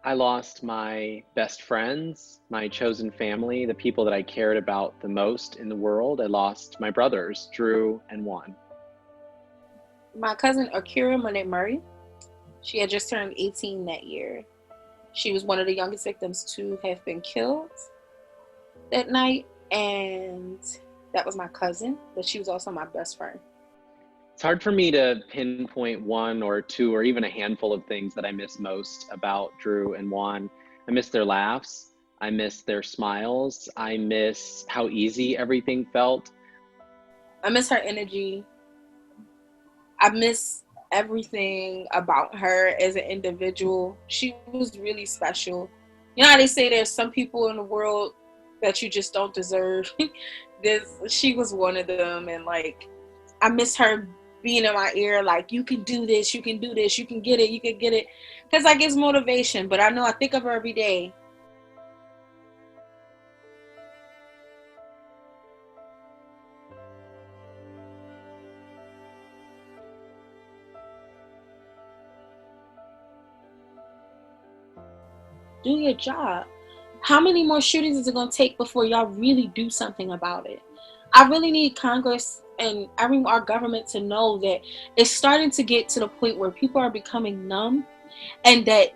I lost my best friends, my chosen family, the people that I cared about the most in the world. I lost my brothers, Drew and Juan. My cousin Akira Monet Murray, she had just turned 18 that year. She was one of the youngest victims to have been killed that night, and that was my cousin, but she was also my best friend. It's hard for me to pinpoint one or two or even a handful of things that I miss most about Drew and Juan. I miss their laughs. I miss their smiles. I miss how easy everything felt. I miss her energy. I miss everything about her as an individual. She was really special. You know how they say there's some people in the world that you just don't deserve? She was one of them, and like, I miss her being in my ear, like, you can do this, you can do this, you can get it, you can get it. Because I get motivation, but I know I think of her every day. Do your job. How many more shootings is it going to take before y'all really do something about it? I really need Congress and our government to know that it's starting to get to the point where people are becoming numb, and that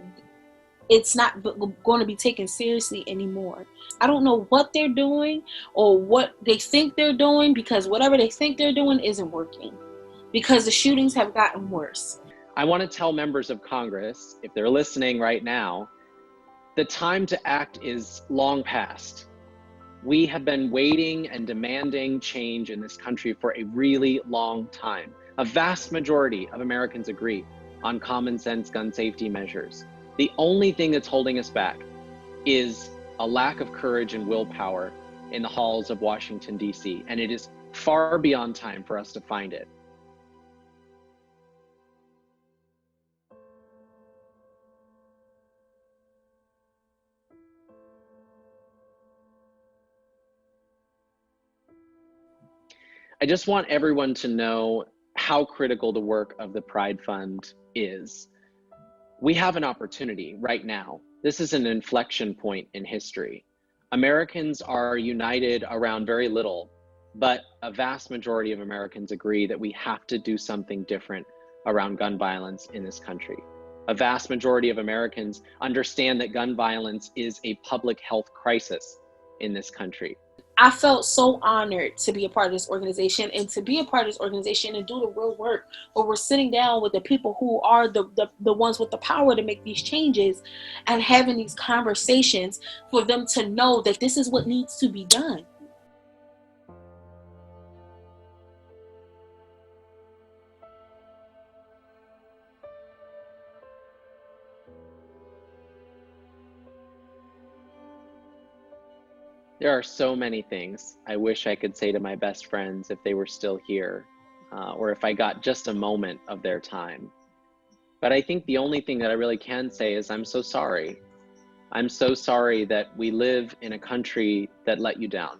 it's not going to be taken seriously anymore. I don't know what they're doing or what they think they're doing, because whatever they think they're doing isn't working, because the shootings have gotten worse. I want to tell members of Congress, if they're listening right now, the time to act is long past. We have been waiting and demanding change in this country for a really long time. A vast majority of Americans agree on common sense gun safety measures. The only thing that's holding us back is a lack of courage and willpower in the halls of Washington, D.C., and it is far beyond time for us to find it. I just want everyone to know how critical the work of the Pride Fund is. We have an opportunity right now. This is an inflection point in history. Americans are united around very little, but a vast majority of Americans agree that we have to do something different around gun violence in this country. A vast majority of Americans understand that gun violence is a public health crisis in this country. I felt so honored to be a part of this organization, and to be a part of this organization and do the real work where we're sitting down with the people who are the ones with the power to make these changes, and having these conversations for them to know that this is what needs to be done. There are so many things I wish I could say to my best friends if they were still here, or if I got just a moment of their time. But I think the only thing that I really can say is I'm so sorry. I'm so sorry that we live in a country that let you down.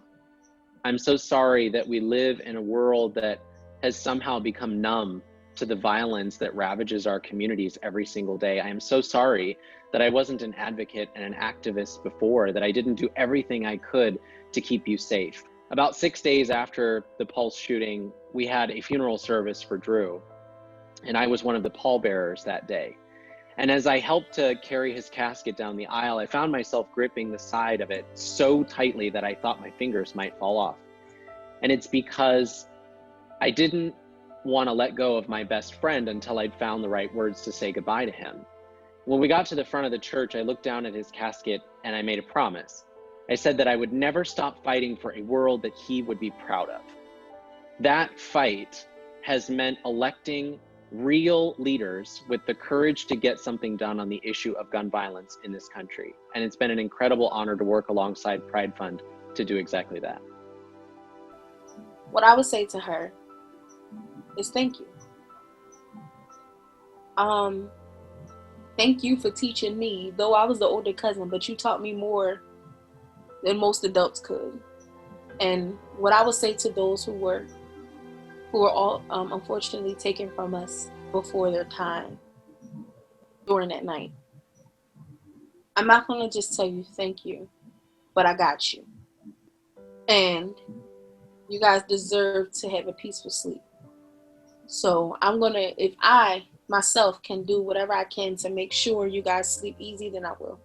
I'm so sorry that we live in a world that has somehow become numb to the violence that ravages our communities every single day. I am so sorry that I wasn't an advocate and an activist before, that I didn't do everything I could to keep you safe. About 6 days after the Pulse shooting, we had a funeral service for Drew, and I was one of the pallbearers that day. And as I helped to carry his casket down the aisle, I found myself gripping the side of it so tightly that I thought my fingers might fall off. And it's because I didn't want to let go of my best friend until I'd found the right words to say goodbye to him. When we got to the front of the church, I looked down at his casket and I made a promise. I said that I would never stop fighting for a world that he would be proud of. That fight has meant electing real leaders with the courage to get something done on the issue of gun violence in this country. And it's been an incredible honor to work alongside Pride Fund to do exactly that. What I would say to her is thank you. Thank you for teaching me. Though I was the older cousin, but you taught me more than most adults could. And what I would say to those who were all unfortunately taken from us before their time during that night. I'm not going to just tell you thank you, but I got you. And you guys deserve to have a peaceful sleep. So I'm gonna, if I myself can do whatever I can to make sure you guys sleep easy, then I will.